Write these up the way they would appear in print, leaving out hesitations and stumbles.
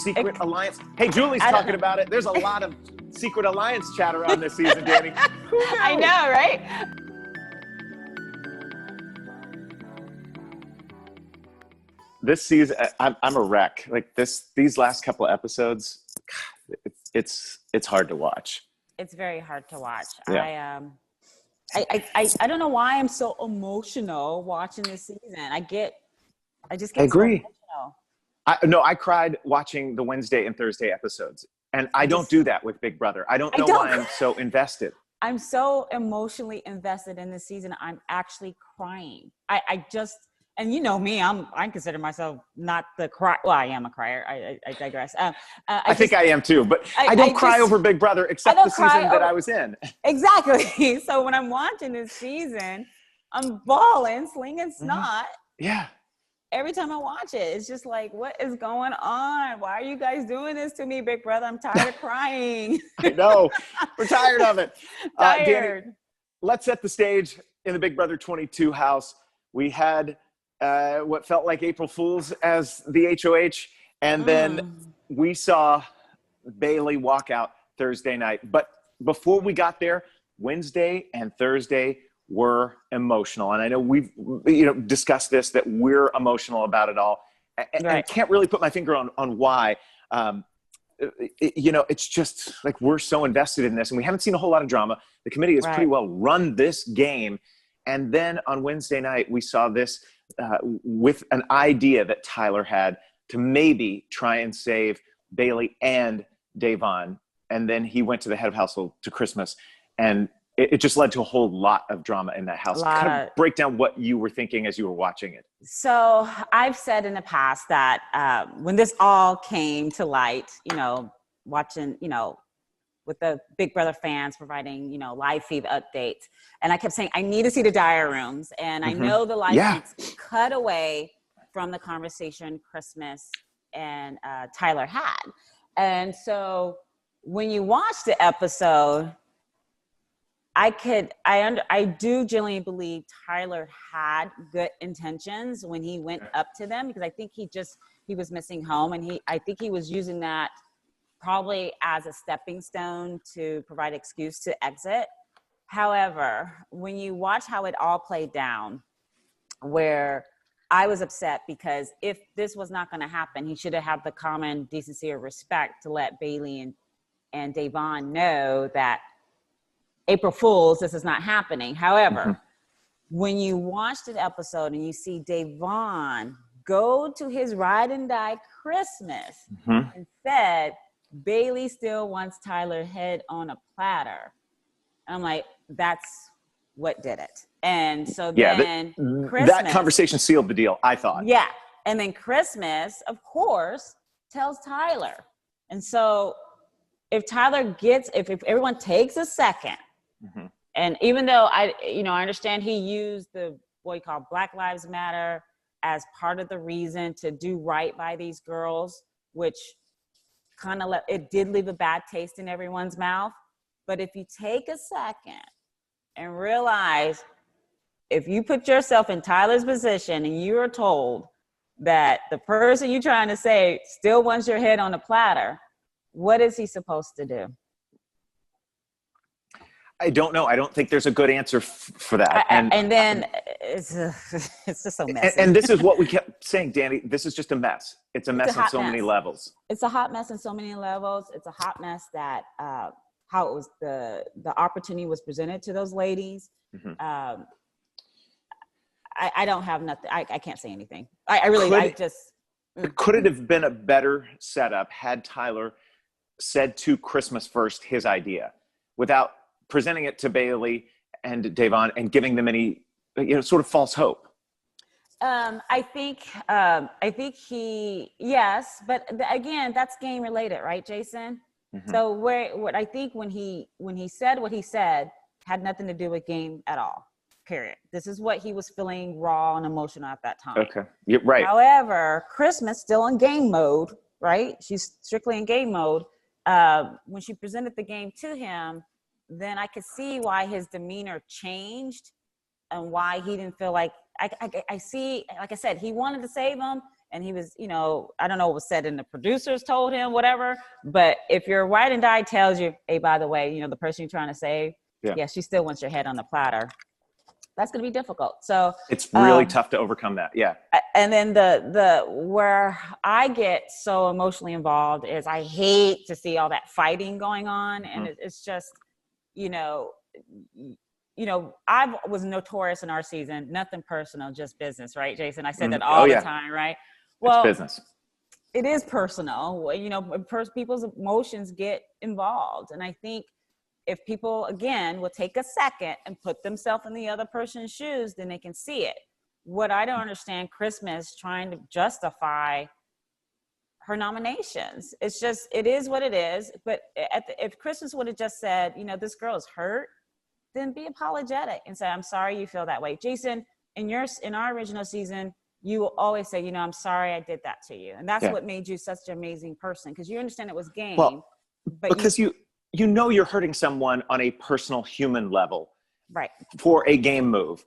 secret alliance. Hey, Julie's talking about it. There's a lot of secret alliance chatter on this season, Dani. I know, right? This season, I'm a wreck. Like these last couple of episodes, it's hard to watch. It's very hard to watch. Yeah. I don't know why I'm so emotional watching this season. I just get I agree. so emotional. No, I cried watching the Wednesday and Thursday episodes. And I don't do that with Big Brother. I don't know why I'm so invested. I'm so emotionally invested in this season. I'm actually crying. I just, and you know me, I consider myself not the cry. Well, I am a crier. I digress. I think I am too, but I don't cry over Big Brother except the season that I was in. Exactly. So when I'm watching this season, I'm bawling, slinging snot. Yeah. Every time I watch it, it's just like, what is going on? Why are you guys doing this to me, Big Brother? I'm tired of crying. I know. We're tired of it. Tired. Dani, let's set the stage in the Big Brother 22 house. We had what felt like April Fools as the HOH, and then we saw Bayleigh walk out Thursday night. But before we got there, Wednesday and Thursday were emotional. And I know we've discussed this, that we're emotional about it all. And I can't really put my finger on why. It's just like we're so invested in this, and we haven't seen a whole lot of drama. The committee has pretty well run this game. And then on Wednesday night, we saw this with an idea that Tyler had to maybe try and save Bayleigh and Dayvon. And then he went to the head of household to Christmas, and it just led to a whole lot of drama in that house. Kind of break down what you were thinking as you were watching it. So I've said in the past that when this all came to light, watching, with the Big Brother fans providing, live feed updates. And I kept saying, I need to see the diary rooms. And I know the live feeds cut away from the conversation Christmas and Tyler had. And so when you watch the episode, I do genuinely believe Tyler had good intentions when he went up to them, because I think he was missing home, and I think he was using that probably as a stepping stone to provide excuse to exit. However, when you watch how it all played down, where I was upset because if this was not going to happen, he should have had the common decency or respect to let Bayleigh and Dayvon know that April Fools, this is not happening. However, when you watch the episode and you see Dayvon go to his ride and die Christmas and said, Bayleigh still wants Tyler's head on a platter. I'm like, that's what did it. And so then Christmas, that conversation sealed the deal, I thought. Yeah. And then Christmas, of course, tells Tyler. And so if everyone takes a second, and even though I understand he used what he called Black Lives Matter as part of the reason to do right by these girls, which kind of it did leave a bad taste in everyone's mouth. But if you take a second and realize, if you put yourself in Tyler's position and you are told that the person you're trying to save still wants your head on a platter, what is he supposed to do? I don't know. I don't think there's a good answer for that. And then it's just so messy. And this is what we kept saying, Dani. This is just a mess. It's a mess on so many levels. It's a hot mess on so many levels. It's a hot mess that how it was the opportunity was presented to those ladies. I don't have nothing. I can't say anything. Could it have been a better setup had Tyler said to Christmas first his idea without presenting it to Bayleigh and Dayvon and giving them any, sort of false hope? I think yes, but again, that's game related, right, Jason? So what I think when he said what he said had nothing to do with game at all, period. This is what he was feeling raw and emotional at that time. Okay, yeah, right. However, Christmas still in game mode, right? She's strictly in game mode. When she presented the game to him, then I could see why his demeanor changed and why he didn't feel like, I see, like I said, he wanted to save him And he was, I don't know what was said and the producers told him, whatever. But if your ride and die tells you, hey, by the way, the person you're trying to save, yeah, she still wants your head on the platter. That's going to be difficult. So it's really tough to overcome that. Yeah. And then the where I get so emotionally involved is I hate to see all that fighting going on. And it's just, I was notorious in our season, nothing personal, just business, right, Jason? I said that all the time, right? Well, it's business. It is personal. People's emotions get involved. And I think if people, again, will take a second and put themselves in the other person's shoes, then they can see it. What I don't understand, Crispen is trying to justify her nominations. It's just, it is what it is. But if Crispen would have just said, this girl is hurt, then be apologetic and say, I'm sorry you feel that way. Jason, in our original season, you will always say, I'm sorry I did that to you. And that's what made you such an amazing person, because you understand it was game. Well, but because you're hurting someone on a personal human level, right, for a game move.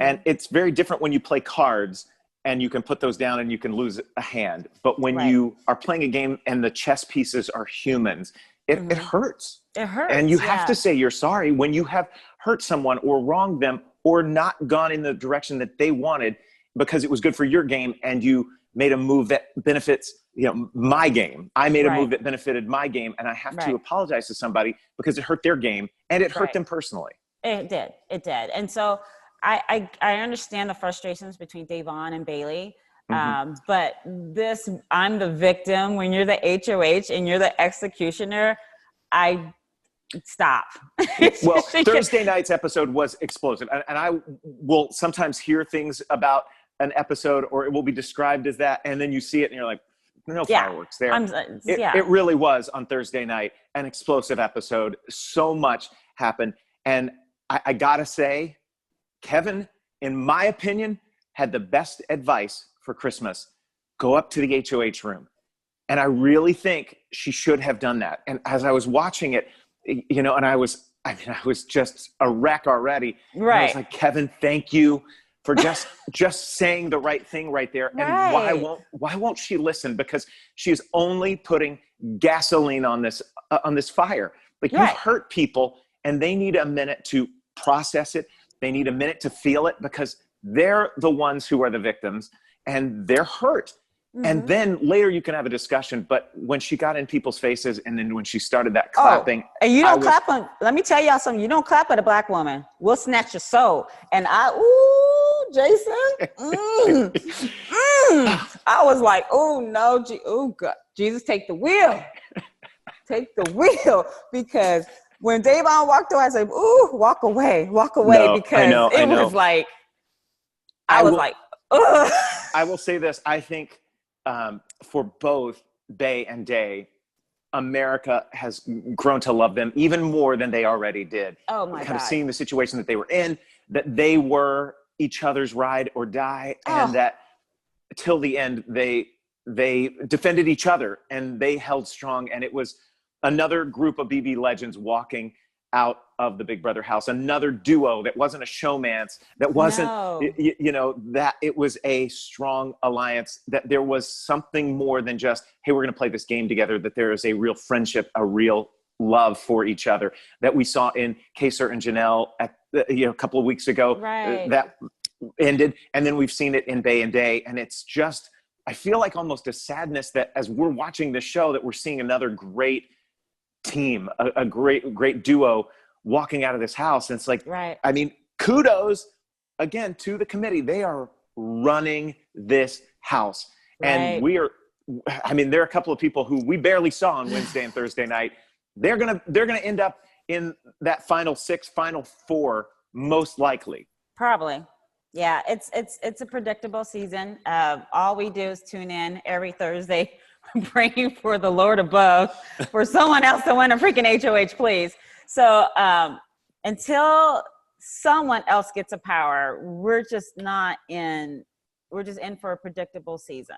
And it's very different when you play cards and you can put those down and you can lose a hand. But when you are playing a game and the chess pieces are humans, it hurts. It hurts. And you have to say you're sorry when you have hurt someone or wronged them or not gone in the direction that they wanted because it was good for your game and you made a move that benefits my game. I made a move that benefited my game, and I have to apologize to somebody because it hurt their game and it hurt them personally. It did. And so I understand the frustrations between Davon and Bayleigh. But I'm the victim. When you're the HOH and you're the executioner, I stop. Well, Thursday night's episode was explosive. And I will sometimes hear things about an episode, or it will be described as that. And then you see it and you're like, no fireworks there. It really was on Thursday night, an explosive episode. So much happened. And I gotta say, Kevin, in my opinion, had the best advice for Christmas. Go up to the HOH room. And I really think she should have done that. And as I was watching it, and I was just a wreck already. Right. I was like, Kevin, thank you for just saying the right thing right there. And why won't she listen? Because she's only putting gasoline on this fire. Like, you've hurt people and they need a minute to process it. They need a minute to feel it because they're the ones who are the victims and they're hurt. And then later you can have a discussion. But when she got in people's faces and then when she started that clapping. And you don't clap on, let me tell y'all something. You don't clap at a black woman. We'll snatch your soul. And Jason, I was like, oh no, God, Jesus, take the wheel. Take the wheel. Because when Davon walked away, I said, ooh, walk away, because it was like, I was like, ugh. I will say this. I think for both Bay and Day, America has grown to love them even more than they already did. Oh my God. Kind of seeing the situation that they were in, that they were each other's ride or die, and that till the end they defended each other and they held strong. And it was another group of BB legends walking out of the Big Brother house, another duo that wasn't a showmance, that wasn't, that it was a strong alliance, that there was something more than just, hey, we're going to play this game together, that there is a real friendship, a real love for each other that we saw in Kaysar and Janelle a couple of weeks ago. That ended. And then we've seen it in Bay and Day. And it's just, I feel like almost a sadness that as we're watching this show, that we're seeing another great team, a great duo walking out of this house. And it's like, I mean, kudos again to the committee. They are running this house. And there are a couple of people who we barely saw on Wednesday and Thursday night. They're gonna end up in that final 6, final 4, most likely. Probably. Yeah, it's a predictable season. All we do is tune in every Thursday, praying for the Lord above for someone else to win a freaking HOH, please. So until someone else gets a power, we're just in for a predictable season.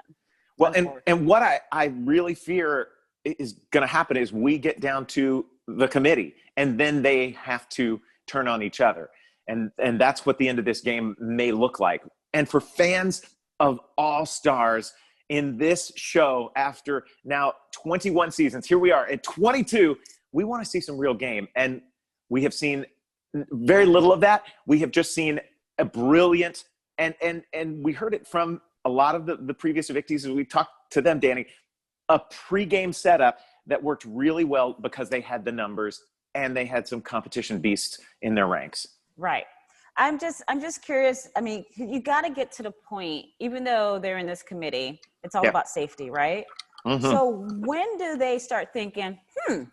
Well, and what I really fear is going to happen is we get down to the committee and then they have to turn on each other. And that's what the end of this game may look like. And for fans of all stars, in this show after now 21 seasons. Here we are at 22. We want to see some real game. And we have seen very little of that. We have just seen a brilliant, and we heard it from a lot of the previous evictees as we talked to them, Dani, a pregame setup that worked really well because they had the numbers and they had some competition beasts in their ranks. Right. I'm just curious. I mean, you got to get to the point, even though they're in this committee, it's all about safety, right? Mm-hmm. So when do they start thinking, can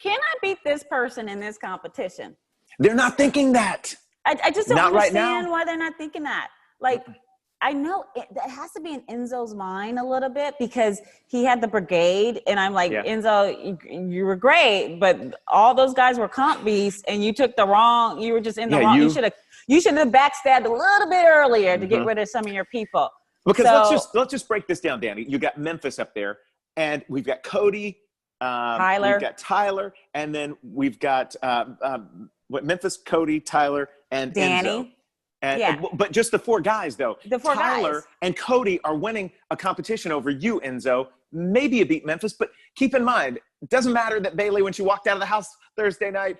I beat this person in this competition? They're not thinking that. I just don't understand why they're not thinking that. Like, I know it has to be in Enzo's mind a little bit because he had the brigade, and I'm like, Enzo, you were great, but all those guys were comp beasts, and you took the wrong. You were just in the wrong. You should have backstabbed a little bit earlier to get rid of some of your people. Because let's just break this down, Dani. You got Memphis up there, and we've got Cody, Tyler. We've got Tyler, and then we've got Memphis, Cody, Tyler, and Dani. Enzo. But just the four guys, though. The four Tyler guys. and Cody are winning a competition over you, Enzo. Maybe you beat Memphis, but keep in mind, it doesn't matter that Bayleigh, when she walked out of the house Thursday night,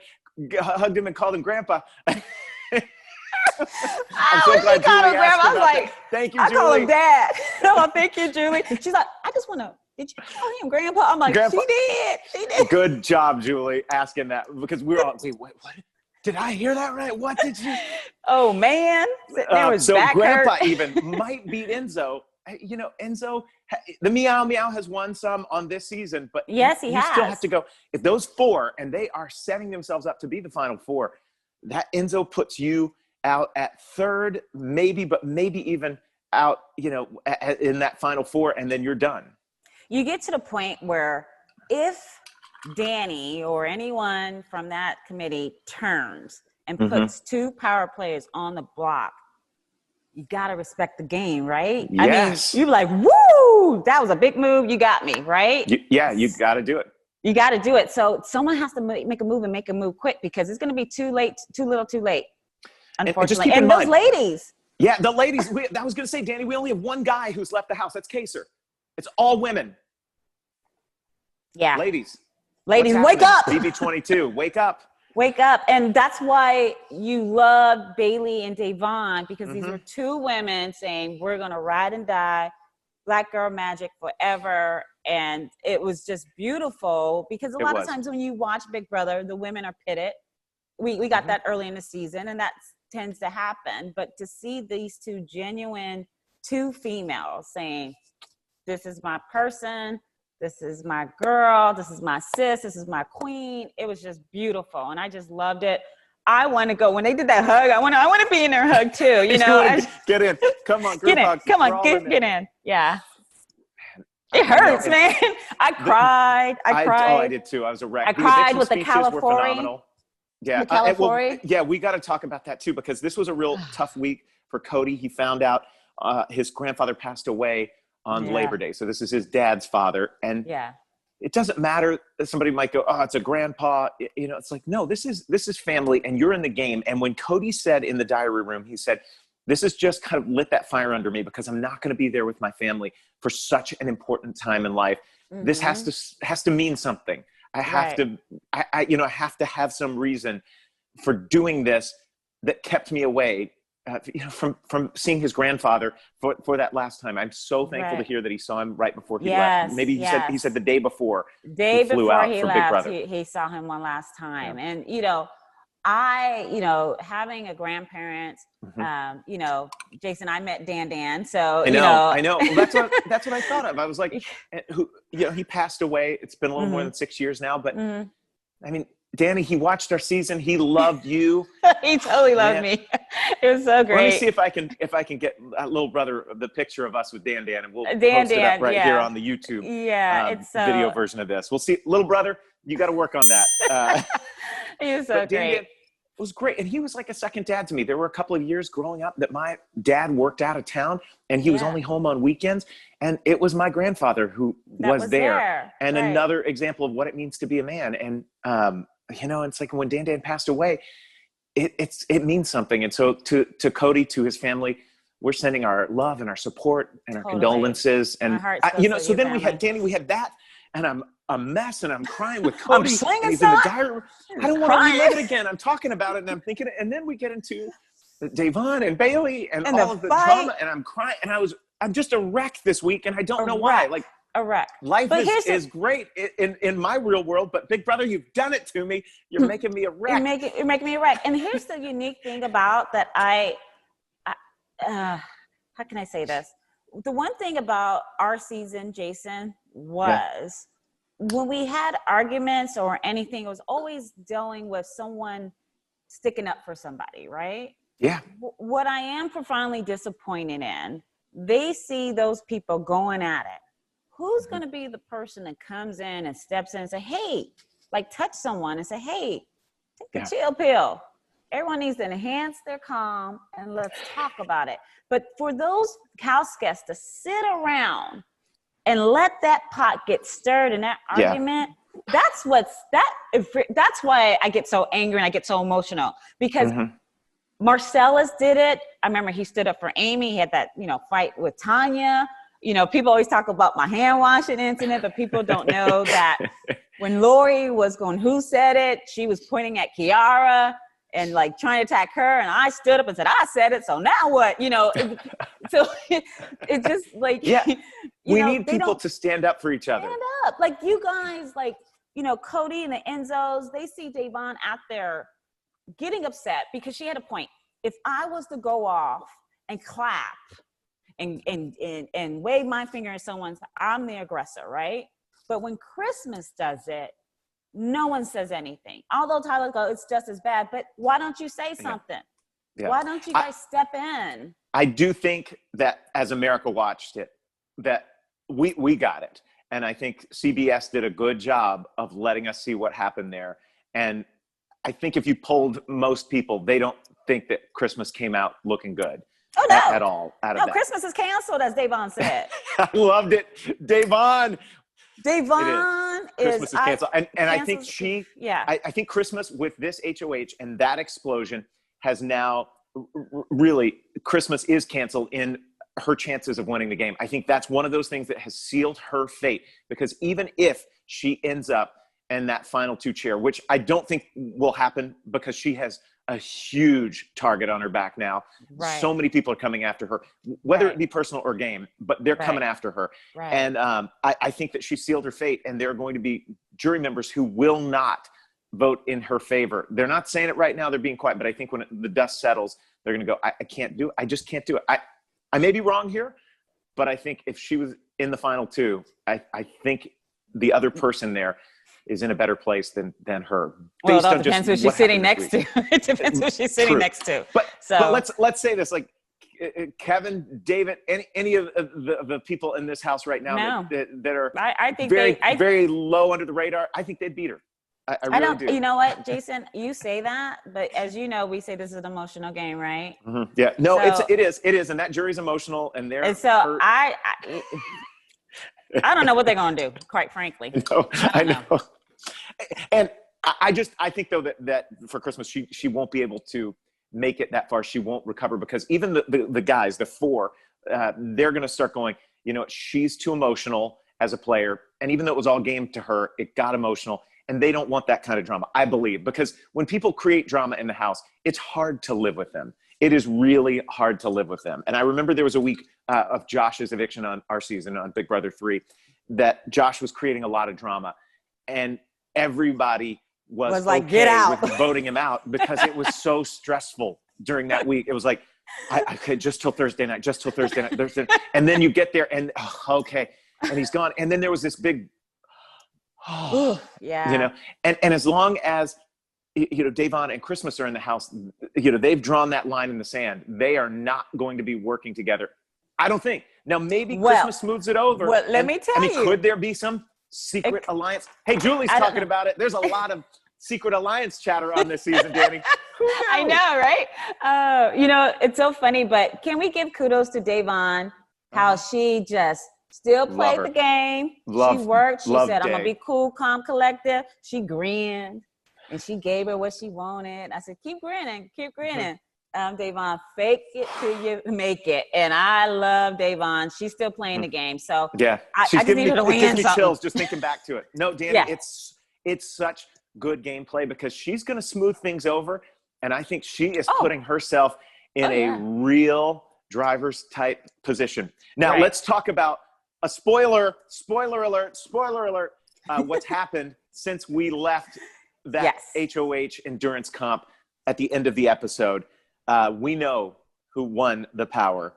hugged him and called him Grandpa. I'm so glad Julie asked I was like, that. Thank you, Julie. I call him Dad. No, thank you, Julie. She's like, I just want to. Did you call him Grandpa? I'm like, Grandpa. She did. Good job, Julie, asking that, because we were all like, what? Did I hear that right? What did you? Oh, man. There was so Grandpa hurt. even might beat Enzo. You know, Enzo, the Meow Meow has won some on this season, but yes, he has. You still have to go. If those four, and they are setting themselves up to be the final four, that Enzo puts you out at third, maybe even out, in that final four, and then you're done. You get to the point where if Dani or anyone from that committee turns and puts two power players on the block, you got to respect the game, right? Yes. I mean, you're like, woo, that was a big move. You got me, right? You got to do it. You got to do it. So someone has to make a move and make a move quick, because it's going to be too late, too little, too late, unfortunately. And those ladies. Yeah, the ladies. I was going to say, Dani, we only have one guy who's left the house. That's Kaysar. It's all women. Yeah. Ladies, wake up. BB22, wake up. Wake up. And that's why you love Bayleigh and Davon, because these were two women saying, we're going to ride and die, Black girl magic forever. And it was just beautiful, because a lot of times when you watch Big Brother, the women are pitted. We got that early in the season, and that tends to happen. But to see these two females saying, this is my person, this is my girl, this is my sis, this is my queen. It was just beautiful, and I just loved it. I want to go. When they did that hug, I want to be in their hug too. Get in. Come on, group hug. Come on, get in. Yeah. It hurts, man. I cried. I did too. I was a wreck. I cried with the Calafiore. Yeah. The Calafiore. We got to talk about that too, because this was a real tough week for Cody. He found out his grandfather passed away on Labor Day. So this is his dad's father. And it doesn't matter that somebody might go, oh, it's a grandpa. It's like, no, this is family, and you're in the game. And when Cody said in the diary room, he said, this has just kind of lit that fire under me, because I'm not going to be there with my family for such an important time in life. This has to mean something. I have to have some reason for doing this that kept me away from seeing his grandfather for that last time. I'm so thankful to hear that he saw him right before he left. Maybe he said the day before he flew out for Big Brother. He saw him one last time. And having a grandparent, Jason, I met Dan. So I know. Well, that's what I thought of. I was like, he passed away. It's been a little more than 6 years now, but I mean, Dani, he watched our season. He loved you. He totally loved me. It was so great. Let me see if I can get little brother the picture of us with Dan, and we'll post it up right here on the YouTube it's video version of this. We'll see. Little brother, you got to work on that. He was so great. It was great. And he was like a second dad to me. There were a couple of years growing up that my dad worked out of town, and he was only home on weekends. And it was my grandfather who was there. And another example of what it means to be a man. And, it's like when Dan passed away, it means something. And so to Cody, to his family, we're sending our love and our support and our Totally. condolences. And, My heart you know, goes to so your then we had family. Dani, we had that. And I'm a mess and I'm crying with Cody. slinging And he's in the stuff. diary room. I don't want to relive it again. I'm talking about it and I'm thinking, and then we get into Devon and Bayleigh and all of the drama, and I'm crying. And I'm just a wreck this week, and I don't know why. Like, a wreck. Life is great in my real world, but Big Brother, you've done it to me. You're making me a wreck. You're making me a wreck. And here's the unique thing about that how can I say this? The one thing about our season, Jason, was when we had arguments or anything, it was always dealing with someone sticking up for somebody, right? Yeah. What I am profoundly disappointed in, they see those people going at it. Who's going to be the person that comes in and steps in and say, hey, like touch someone and say, hey, take a chill pill. Everyone needs to enhance their calm and let's talk about it. But for those house guests to sit around and let that pot get stirred in that argument, that's why I get so angry and I get so emotional, because Marcellus did it. I remember he stood up for Amy. He had that, fight with Tanya. People always talk about my hand washing incident, but people don't know that when Lori was going, who said it? She was pointing at Kiara and like trying to attack her. And I stood up and said, I said it. So now what? So it's just like, we need people to stand up for each other. Stand up. Like you guys, Cody and the Enzos, they see Devon out there getting upset because she had a point. If I was to go off and clap and wave my finger at someone's, I'm the aggressor, right? But when Christmas does it, no one says anything. Although Tyler goes, it's just as bad, but why don't you say something? Yeah. Why don't you guys step in? I do think that as America watched it, that we got it. And I think CBS did a good job of letting us see what happened there. And I think if you polled most people, they don't think that Christmas came out looking good. Oh, no. At all. Out of that. Christmas is canceled, as Devon said. I loved it. Devon Christmas is canceled. And I think I think Christmas with this HOH and that explosion has now really, Christmas is canceled in her chances of winning the game. I think that's one of those things that has sealed her fate, because even if she ends up in that final 2 chair, which I don't think will happen because she has a huge target on her back now. Right. So many people are coming after her, whether it be personal or game, but they're coming after her. Right. And I think that she sealed her fate, and there are going to be jury members who will not vote in her favor. They're not saying it right now. They're being quiet, but I think when the dust settles, they're going to go, I can't do it. I just can't do it. I may be wrong here, but I think if she was in the final 2, I think the other person there is in a better place than her. Well, it all depends who she's sitting next to. It depends who she's sitting next to. But let's say this, like Kevin, David, any of the people in this house right now that are I think very low under the radar, I think they'd beat her. I really do. You know what, Jason? You say that, but as you know, we say this is an emotional game, right? Mm-hmm. Yeah. No, it is, and that jury's emotional, and they're. And so I don't know what they're gonna do, quite frankly. No, I know. And I think though that for Christmas she won't be able to make it that far. She won't recover, because even the guys, the 4, they're going to start going, she's too emotional as a player. And even though it was all game to her, it got emotional, and they don't want that kind of drama, I believe, because when people create drama in the house, it's hard to live with them. It is really hard to live with them. And I remember there was a week of Josh's eviction on our season on Big Brother 3 that Josh was creating a lot of drama, and everybody was like, get out, with voting him out, because it was so stressful during that week. It was like, I could just till Thursday night. And then you get there and and he's gone. And then there was this big, and as long as, Devon and Christmas are in the house, they've drawn that line in the sand. They are not going to be working together, I don't think. Now, maybe Christmas smooths it over. Well, let me tell you. Could there be some secret alliance? Hey, Julie's talking about it. There's a lot of secret alliance chatter on this season, Dani. I know, right? It's so funny, but can we give kudos to Devon, how she just still played the game. She worked. She said, I'm going to be cool, calm, collective. She grinned, and she gave her what she wanted. I said, keep grinning. Davon, fake it till you make it. And I love Davon. She's still playing the game. So yeah, I just need her to win gives me something. chills just thinking back to it. No, Dani, it's such good gameplay because she's going to smooth things over. And I think she is putting herself in a real driver's type position. Now, let's talk about a spoiler alert, what's happened since we left that HOH endurance comp at the end of the episode. We know who won the power.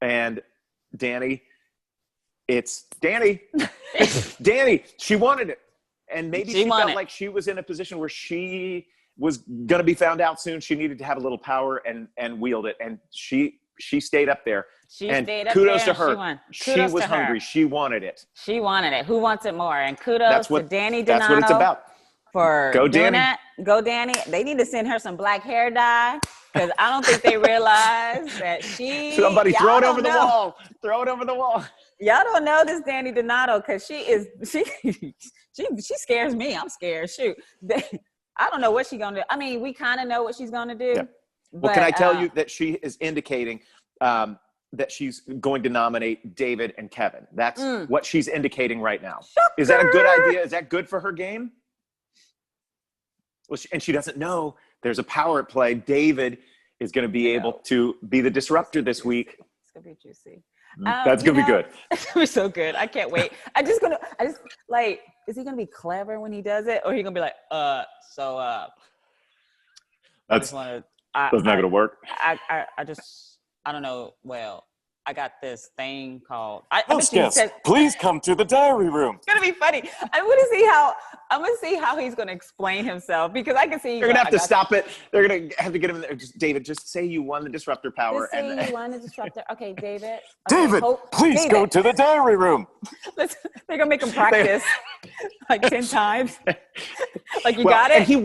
And Dani, it's Dani. Dani, she wanted it. And maybe she felt like she was in a position where she was going to be found out soon. She needed to have a little power and wield it. And she stayed up there. Kudos to her. She was hungry. She wanted it. She wanted it. Who wants it more? And kudos to Dani Donato. That's what it's about. For doing that. Go Dani. They need to send her some black hair dye because I don't think they realize that somebody throw it over the wall. Throw it over the wall. Y'all don't know this Dani Donato because she scares me. I'm scared. Shoot. I don't know what she's gonna do. I mean, we kind of know what she's gonna do. Yep. Well, can I tell you that she is indicating that she's going to nominate David and Kevin? That's what she's indicating right now. Is that a good idea? Is that good for her game? Well, and she doesn't know there's a power at play. David is going to be able to be the disruptor this week. It's going to be juicy. That's going to be good. It's going to be so good. I can't wait. Is he going to be clever when he does it? Or he going to be like, that's not going to work. I don't know. Well, I got this thing called. Please come to the diary room. It's gonna be funny. I'm gonna see how he's gonna explain himself because I can see you're gonna have to stop it. They're gonna have to get him in there. David, just say you won the disruptor power. You won the disruptor. Okay, David. David, please go to the diary room. They're gonna make him practice like 10 times. Like you got it. And he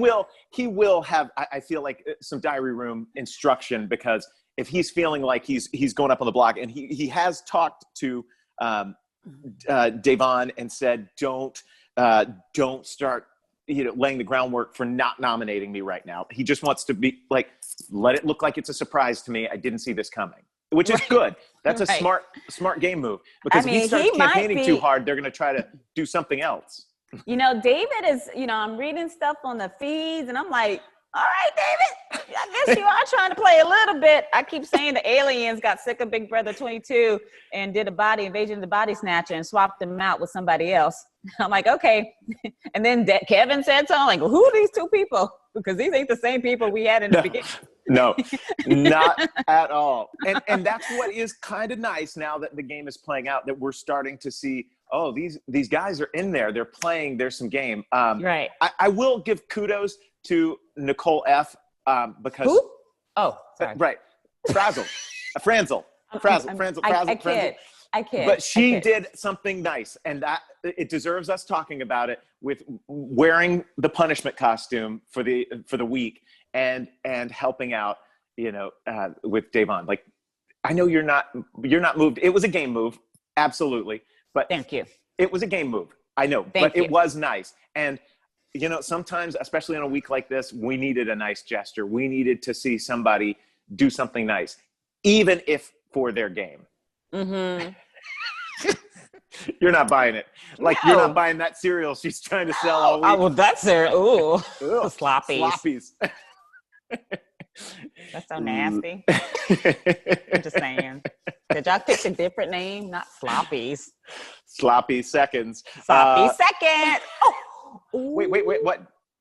will have. I feel like some diary room instruction because. If he's feeling like he's going up on the block, and he has talked to Davon and said, don't start laying the groundwork for not nominating me right now. He just wants to be like, let it look like it's a surprise to me. I didn't see this coming, which is good. That's a smart game move because if he starts campaigning too hard, they're going to try to do something else. David is. I'm reading stuff on the feeds, and I'm like. All right, David, I guess you are trying to play a little bit. I keep saying the aliens got sick of Big Brother 22 and did a body invasion of the body snatcher and swapped them out with somebody else. I'm like, okay. And then Kevin said something like, well, who are these two people? Because these ain't the same people we had in the beginning. No, not at all. And that's what is kind of nice now that the game is playing out, that we're starting to see, oh, these guys are in there. They're playing. There's some game. Right. I will give kudos to Nicole F. Because who? Oh, sorry. Right. Franzel. I kid. But she did something nice, and that it deserves us talking about it with wearing the punishment costume for the week and helping out, with Davon. Like, I know you're not moved. It was a game move, absolutely. But thank you. It was a game move. I know, it was nice. And sometimes, especially on a week like this, we needed a nice gesture. We needed to see somebody do something nice, even if for their game. Mm-hmm. You're not buying it. Like, you're not buying that cereal she's trying to sell all week. Oh, well, that's cereal. Ooh. Sloppies. That's so nasty. I'm just saying. Did y'all pick a different name? Not Sloppies. Sloppy seconds. Sloppy second. Oh. Wait.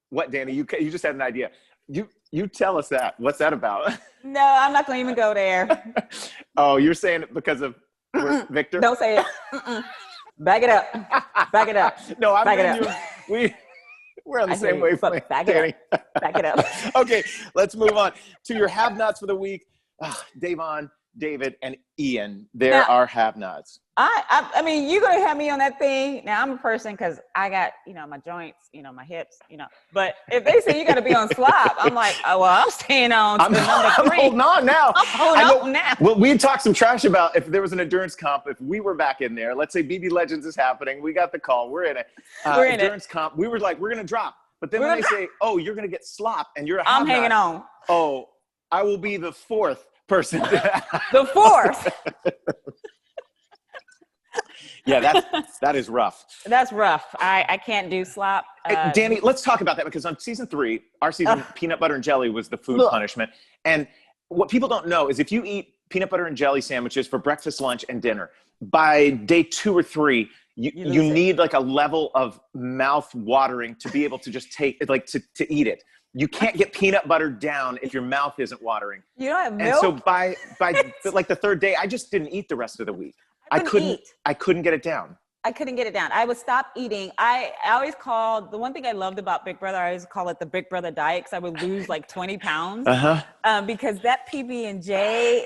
What, Dani? You just had an idea. You tell us that. What's that about? No, I'm not going to even go there. Oh, you're saying it because of Victor? Don't say it. Back it up. No, I'm back we're on the same wavelength. Back it up. Okay, let's move on to your have-nots for the week. Davon, David, and Ian. There are have-nots. I mean, you're going to have me on that thing. Now, I'm a person because I got, my joints, my hips, But if they say you got to be on Slop, I'm like, oh, well, I'm staying on to number 3. I'm holding on now. I'm holding on now. Well, we talked some trash about if there was an endurance comp, if we were back in there. Let's say BB Legends is happening. We got the call. We're in it. Endurance comp. We were like, we're going to drop. But then when they say, oh, you're going to get Slop and you're a have-not. I'm hanging on. Oh, I will be the fourth person. The fourth. Yeah, that is rough. That's rough. I can't do slop. Dani, let's talk about that, because on season 3, our season, peanut butter and jelly was the food punishment. And what people don't know is if you eat peanut butter and jelly sandwiches for breakfast, lunch, and dinner, by day 2 or 3, you need like a level of mouth watering to be able to just take it, like to eat it. You can't get peanut butter down if your mouth isn't watering. You don't have milk? And so by like the 3rd day, I just didn't eat the rest of the week. I couldn't get it down. I couldn't get it down. I would stop eating. I always called, the one thing I loved about Big Brother, I always call it the Big Brother diet, because I would lose like 20 pounds. Because that PB&J,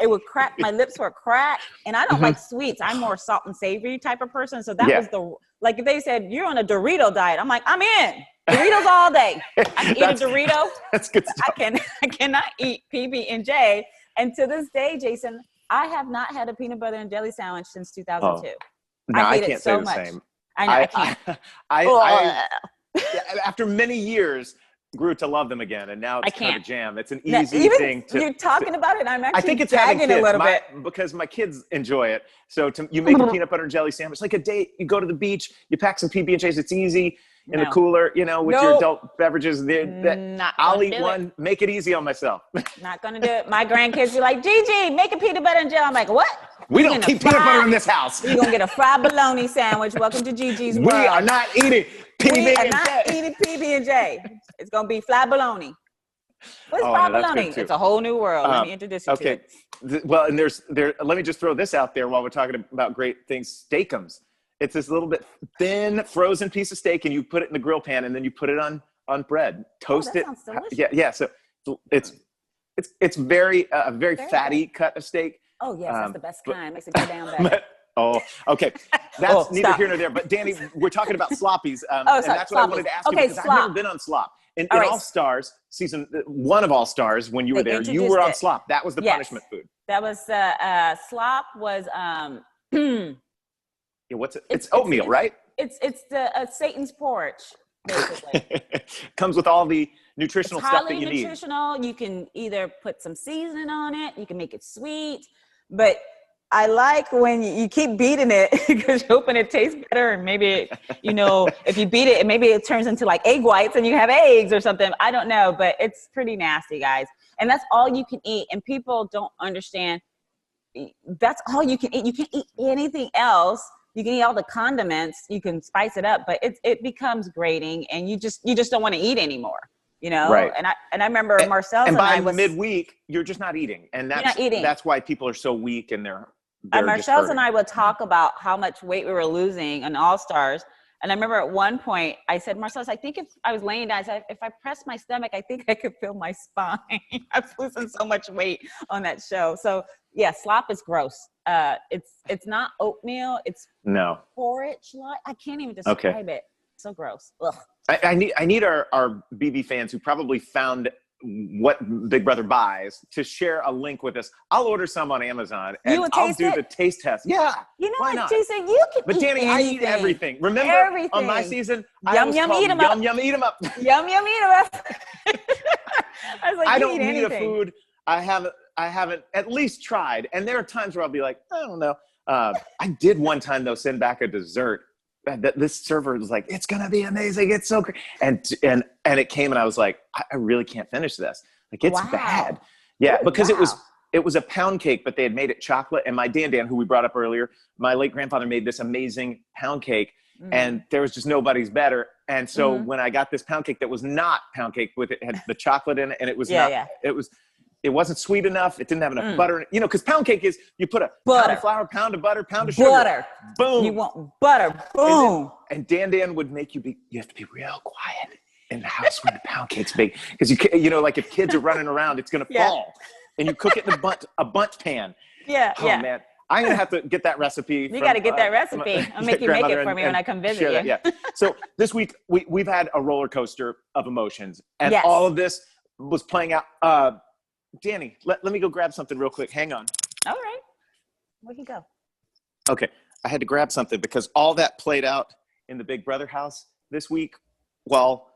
it would crack, my lips were cracked, and I don't like sweets. I'm more salt and savory type of person. So that was like if they said, you're on a Dorito diet, I'm like, I'm in. Doritos all day. I can eat a Dorito. That's good stuff. I cannot eat PB&J. And to this day, Jason, I have not had a peanut butter and jelly sandwich since 2002. No, I hate can't it so say the much. same. I know, I can't. I after many years, grew to love them again, and now it's kind of a jam. It's an easy thing to. You're talking about it. I'm actually. I think it's gagging a little bit because my kids enjoy it. So you make a peanut butter and jelly sandwich like a day. You go to the beach, you pack some PB&Js. It's easy in the cooler, with your adult beverages. I'll eat one. Make it easy on myself. Not gonna do it. My grandkids be like, Gigi, make a peanut butter and jelly. I'm like, what? We don't keep peanut butter in this house. You're gonna get a fried bologna sandwich. Welcome to Gigi's world. We are not eating PB&J. We are not eating PB&J. It's gonna be fried bologna. What's fried bologna? It's a whole new world. Let me introduce you to it. Well, and let me just throw this out there while we're talking about great things. Steakums. It's this little bit thin frozen piece of steak, and you put it in the grill pan, and then you put it on bread, toast it. Sounds delicious. Yeah. So it's very very fatty cut of steak. Oh yes, that's the best kind. Makes it go down better. Okay. That's neither here nor there. But Dani, we're talking about sloppies, and that's what I wanted to ask you, because I've never been on Slop. In All Stars season 1 of All Stars, when you were there, you were on Slop. That was the punishment food. That was Slop was. Yeah, what's it? It's oatmeal, right? It's the Satan's porch, basically. Comes with all the nutritional stuff that you need. Highly nutritional. You can either put some seasoning on it. You can make it sweet. But I like when you keep beating it, because you're hoping it tastes better. And maybe, if you beat it, maybe it turns into like egg whites and you have eggs or something. I don't know, but it's pretty nasty, guys. And that's all you can eat. And people don't understand. That's all you can eat. You can't eat anything else. You can eat all the condiments, you can spice it up, but it becomes grating, and you just don't want to eat anymore, Right. And I remember Marcel and by midweek, you're just not eating, and that's why people are so weak, and they're Marcel and I would talk about how much weight we were losing on All Stars. And I remember at one point I said, Marcel, I think if I was laying down, I said, if I press my stomach, I think I could feel my spine. I've losing so much weight on that show. So yeah, Slop is gross. It's not oatmeal. It's porridge. I can't even describe it. So gross. Ugh. I need our BB fans who probably found what Big Brother buys to share a link with us. I'll order some on Amazon, and I'll do the taste test. Yeah. You know what, Jason? You can But Dani, I eat everything. Remember on my season, yum, eat 'em up. Yum, eat 'em up. Yum, eat 'em up. I was like, I don't need a food I haven't at least tried. And there are times where I'll be like, I don't know. I did one time, though, send back a dessert. This server was like, it's going to be amazing. It's so great. And it came, and I was like, I really can't finish this. Like, it's bad. Yeah, because it was a pound cake, but they had made it chocolate. And my Dan, who we brought up earlier, my late grandfather made this amazing pound cake, and there was just nobody's better. And so when I got this pound cake that was not pound cake, it had the chocolate in it, and it was it wasn't sweet enough. It didn't have enough butter in it. Because pound cake is, you put a pound of flour, pound of butter, pound of sugar. Butter. Boom. You want butter. Boom. And Dan would make you have to be real quiet in the house when the pound cake's big. Because like if kids are running around, it's going to fall. And you cook it in a bundt pan. Yeah. Oh, man. I'm going to have to get that recipe. You got to get that recipe. I'll make you make it for me when I come visit you. Yeah. So this week, we've had a roller coaster of emotions. And all of this was playing out. Dani, let me go grab something real quick. Hang on. All right. Where'd you go? Okay. I had to grab something because all that played out in the Big Brother house this week while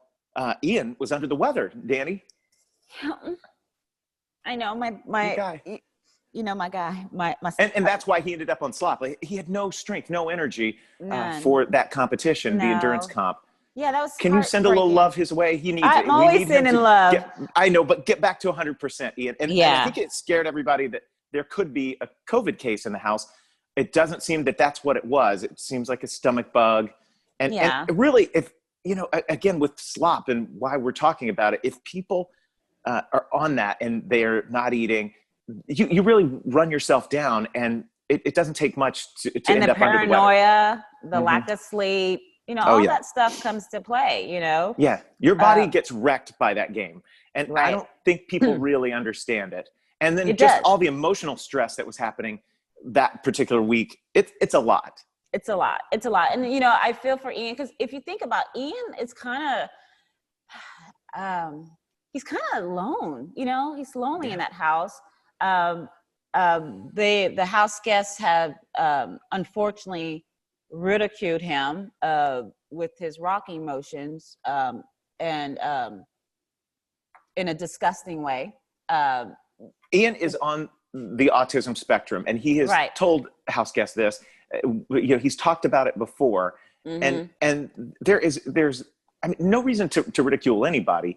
Ian was under the weather, Dani. I know my guy. You know, my guy, my and that's why he ended up on Slop. Like, he had no strength, no energy for that competition, the endurance comp. Yeah, that was. Can you send a little love his way? He needs it. I'm always sending love. I know, but get back to 100%, Ian. And I think it scared everybody that there could be a COVID case in the house. It doesn't seem that that's what it was. It seems like a stomach bug. And really, if, you know, again, with Slop and why we're talking about it, if people are on that and they're not eating, you really run yourself down, and it doesn't take much to end up under the weather. And the paranoia, the lack of sleep, you know, all that stuff comes to play, you know? Yeah, your body gets wrecked by that game. And I don't think people really understand it. And then all the emotional stress that was happening that particular week, it's a lot. It's a lot. It's a lot. And, you know, I feel for Ian, because if you think about Ian, it's kind of, he's kind of alone, you know? He's lonely in that house. The house guests have, unfortunately, ridiculed him with his rocking motions and in a disgusting way. Ian is on the autism spectrum, and he has told house guests this. You know, he's talked about it before, and there's I mean, no reason to ridicule anybody,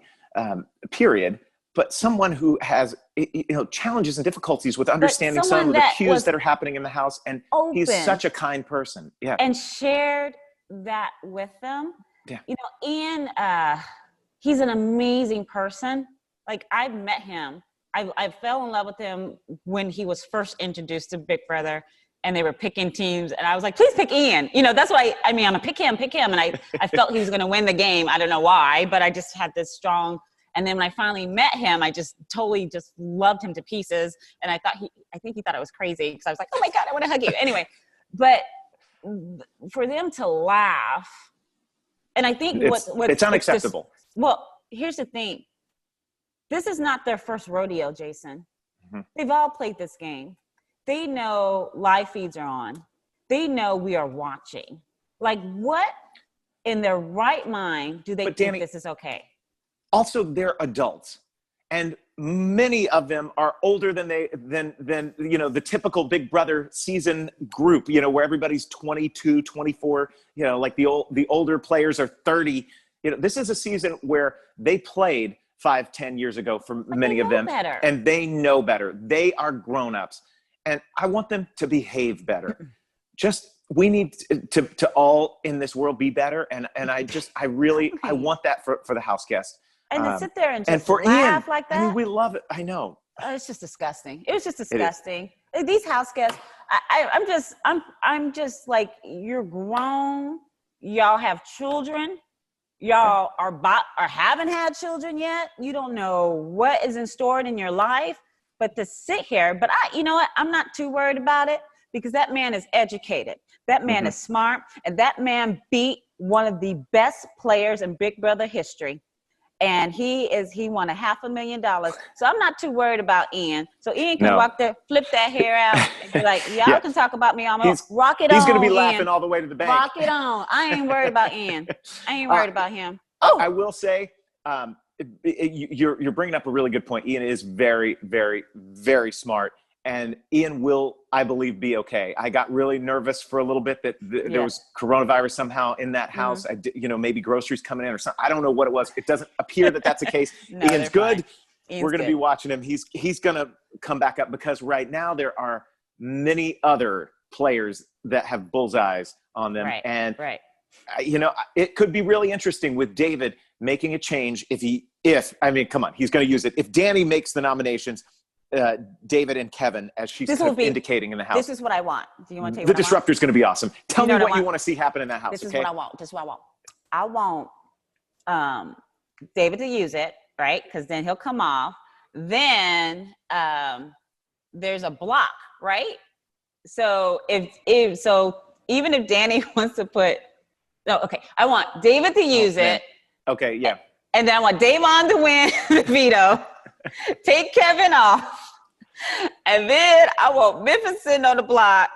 period. But someone who has, you know, challenges and difficulties with understanding some of the cues that are happening in the house, and he's such a kind person. Yeah, and shared that with them. Yeah, you know, Ian, he's an amazing person. Like, I've met him. I fell in love with him when he was first introduced to Big Brother, and they were picking teams, and I was like, please pick Ian. You know, that's why I'm gonna pick him. And I felt he was gonna win the game. I don't know why, but I just had this strong. And then when I finally met him, I just totally just loved him to pieces. And I think he thought I was crazy, because I was like, oh my God, I want to hug you. Anyway, but for them to laugh, and I think it's unacceptable. Well, here's the thing. This is not their first rodeo, Jason. Mm-hmm. They've all played this game. They know live feeds are on. They know we are watching. Like, what in their right mind do they think Dani, this is okay? Also, they're adults, and many of them are older than you know, the typical Big Brother season group, you know, where everybody's 22, 24, you know, like the older players are 30. You know, this is a season where they played 5-10 years ago for many of them, and they know better. They are grown-ups, and I want them to behave better. We need to all in this world be better, and I want that for the house guests. And to sit there and just laugh like that. I mean, we love it. I know. It's just disgusting. It was just disgusting. These house guests, I'm just like, you're grown. Y'all have children. Y'all are haven't had children yet. You don't know what is in store in your life. But to sit here, you know what? I'm not too worried about it, because that man is educated. That man is smart, and that man beat one of the best players in Big Brother history. And he won $500,000. So I'm not too worried about Ian. So Ian can walk there, flip that hair out, and be like, y'all can talk about me. I'm going to rock it on. He's going to be laughing all the way to the bank. Rock it on. I ain't worried about Ian. I ain't worried about him. I will say, you're bringing up a really good point. Ian is very, very, very smart. And Ian will, I believe, be okay. I got really nervous for a little bit that there was coronavirus somehow in that house. You know, maybe groceries coming in or something. I don't know what it was. It doesn't appear that that's the case. No, Ian's good. We're going to be watching him. He's going to come back up, because right now there are many other players that have bullseyes on them. And, you know, it could be really interesting with David making a change I mean, come on, he's going to use it. If Dani makes the nominations, David and Kevin, as she's indicating in the house. This is what I want. Do you want to take the disruptor is going to be awesome. Tell me what you want to see happen in that house. This is what I want. This is what I want. I want David to use it, right? Because then he'll come off. Then there's a block, right? So even if Dani wants to I want David to use it. Okay, yeah. And then I want Davon to win the veto. Take Kevin off. And then I want Memphis sitting on the block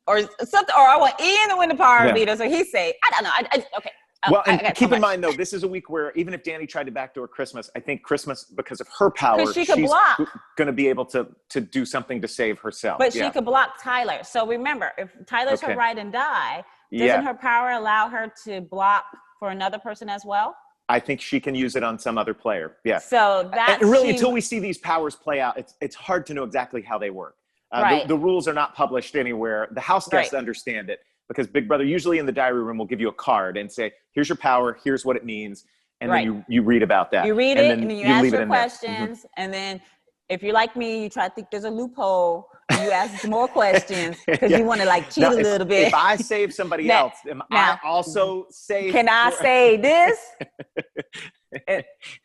or something, or I want Ian to win the power veto. So he say, I don't know. Okay. Well, and keep in mind, though, this is a week where even if Dani tried to backdoor Christmas, I think Christmas, because of her power, she's going block. to be able to do something to save herself. But she could block Tyler. So remember, if Tyler's her ride and die, doesn't her power allow her to block for another person as well? I think she can use it on some other player. Yeah. So that's really until we see these powers play out, it's hard to know exactly how they work. The rules are not published anywhere. The house guests understand it because Big Brother usually in the diary room will give you a card and say, "Here's your power. Here's what it means," and then you read about that. You read it, and then you ask your questions, and then if you're like me, you try to think there's a loophole. You ask some more questions because you want to like cheat a little bit. If I save somebody else, am I also saved? Can I say this?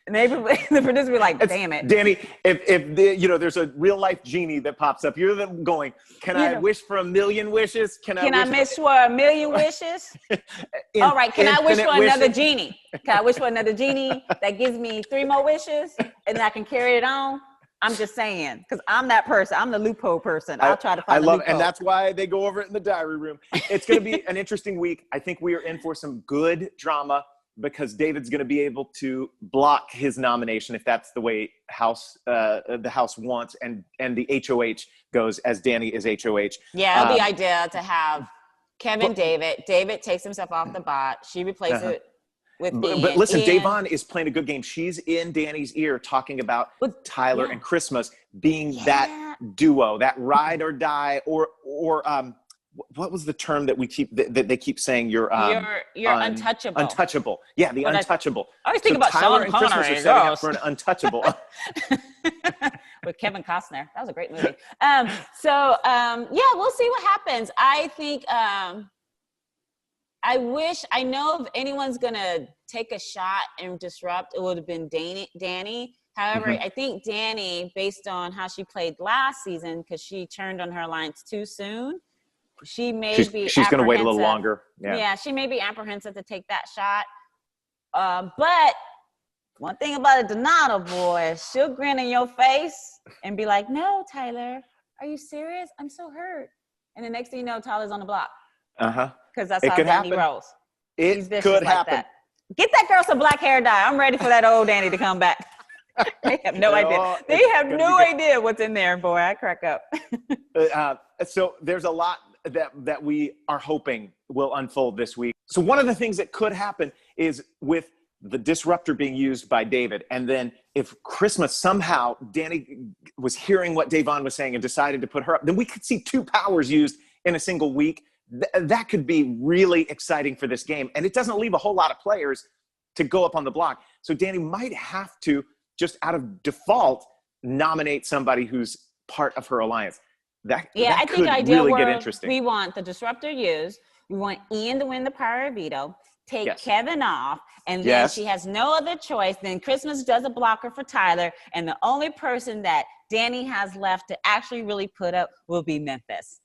Maybe the producer be like, "Damn it, Dani! If there's a real life genie that pops up, you're going. Can I wish for a million wishes? Can I wish for a million wishes? All right. Can I wish for another genie? Can I wish for another genie that gives me 3 more wishes and I can carry it on? I'm just saying, because I'm that person. I'm the loophole person. I'll try to find a loophole. And that's why they go over it in the diary room. It's going to be an interesting week. I think we are in for some good drama because David's going to be able to block his nomination if that's the way the House wants, and the HOH goes as Dani is HOH. Yeah, it'll be ideal to have Kevin David. David takes himself off the bot. She replaces it. But listen, Dayvon is playing a good game. She's in Dani's ear talking about Tyler and Christmas being that duo, that ride or die, or what was the term that they keep saying? You're untouchable. Untouchable. Yeah, the untouchable. I always think about Tyler Sean and Christmas are setting up for an untouchable. With Kevin Costner. That was a great movie. We'll see what happens. I think I know if anyone's going to take a shot and disrupt, it would have been Dani. However, I think Dani, based on how she played last season, because she turned on her alliance too soon, she's going to wait a little longer. Yeah, she may be apprehensive to take that shot. But one thing about a Donato boy, she'll grin in your face and be like, "No, Tyler, are you serious? I'm so hurt." And the next thing you know, Tyler's on the block. Because that's how Dani rolls. It could happen. Get that girl some black hair dye. I'm ready for that old Dani to come back. They have no idea. They have no idea what's in there, boy. I crack up. So there's a lot that we are hoping will unfold this week. So one of the things that could happen is with the disruptor being used by David, and then if Christmas somehow Dani was hearing what Dayvon was saying and decided to put her up, then we could see 2 powers used in a single week. That could be really exciting for this game. And it doesn't leave a whole lot of players to go up on the block. So Dani might have to, just out of default, nominate somebody who's part of her alliance. I think ideal really get interesting. We want the disruptor used. We want Ian to win the power of veto, take Kevin off, and then she has no other choice. Then Christmas does a blocker for Tyler, and the only person that Dani has left to actually really put up will be Memphis.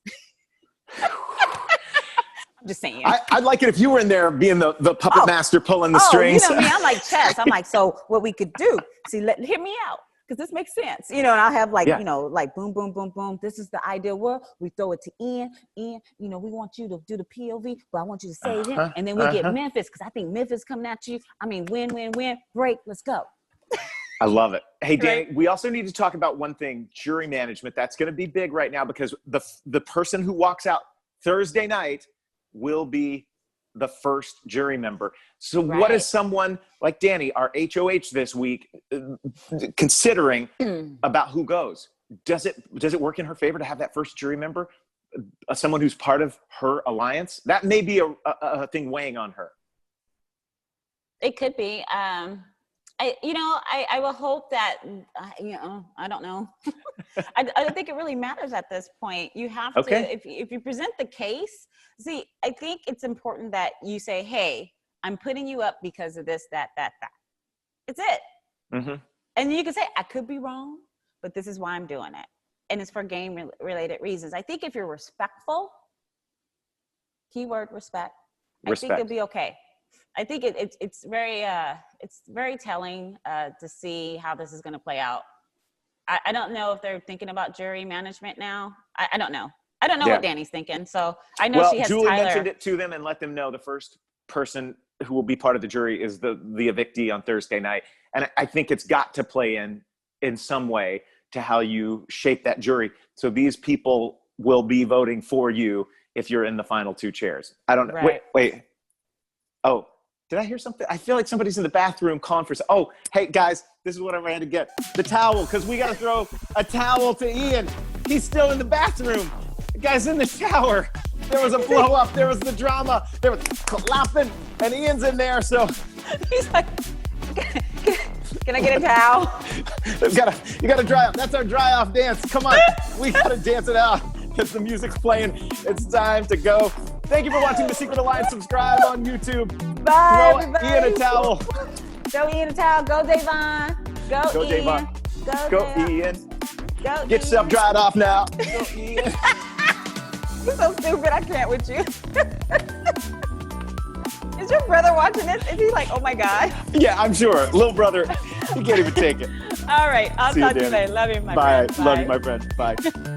I'm just saying. I'd like it if you were in there being the puppet master pulling the strings. You know me, I'm like chess. I'm like, so what we could do, hear me out, because this makes sense. And I'll have like boom, boom, boom, boom. This is the ideal world. We throw it to Ian. Ian, we want you to do the POV, but I want you to save him. And then we get Memphis, because I think Memphis coming at you. I mean, win, win, win, break, let's go. I love it. Hey, Dani, we also need to talk about one thing, jury management. That's going to be big right now because the person who walks out Thursday night will be the first jury member. So what is someone like Dani, our HOH this week, considering about who goes? Does it work in her favor to have that first jury member, someone who's part of her alliance? That may be a thing weighing on her. It could be. I will hope that, I don't know. I don't think it really matters at this point. You have to, if you present the case, I think it's important that you say, hey, I'm putting you up because of this, that. It's it. Mm-hmm. And you can say, I could be wrong, but this is why I'm doing it. And it's for game-related reasons. I think if you're respectful, keyword respect, I think it'll be okay. I think it's very telling to see how this is going to play out. I don't know if they're thinking about jury management now. I don't know. I don't know what Dani's thinking. So I know she has Julie Tyler. mentioned it to them and let them know the first person who will be part of the jury is the evictee on Thursday night. And I think it's got to play in some way to how you shape that jury. So these people will be voting for you if you're in the final 2 chairs. I don't know. Right. Wait. Oh, did I hear something? I feel like somebody's in the bathroom conference. Oh, hey guys, this is what I had to get. The towel, because we got to throw a towel to Ian. He's still in the bathroom. The guy's in the shower. There was a blow up. There was the drama. There was laughing, and Ian's in there. So He's like, can I get a towel? you gotta dry off. That's our dry off dance. Come on, we gotta dance it out. As the music's playing, it's time to go. Thank you for watching The Secret Alliance. Subscribe on YouTube. Bye, Throw everybody. Ian a towel. Go Ian a towel. Go Davon. Go Ian. Davon. Go Ian. Go Get Ian. yourself dried off now. Go Ian. You're so stupid. I can't with you. Is your brother watching this? Is he like, oh my God? Yeah, I'm sure. Little brother, he can't even take it. All right. I'll See you, talk to you Dani. later. Love you, my Bye. friend. Love you, my friend. Bye.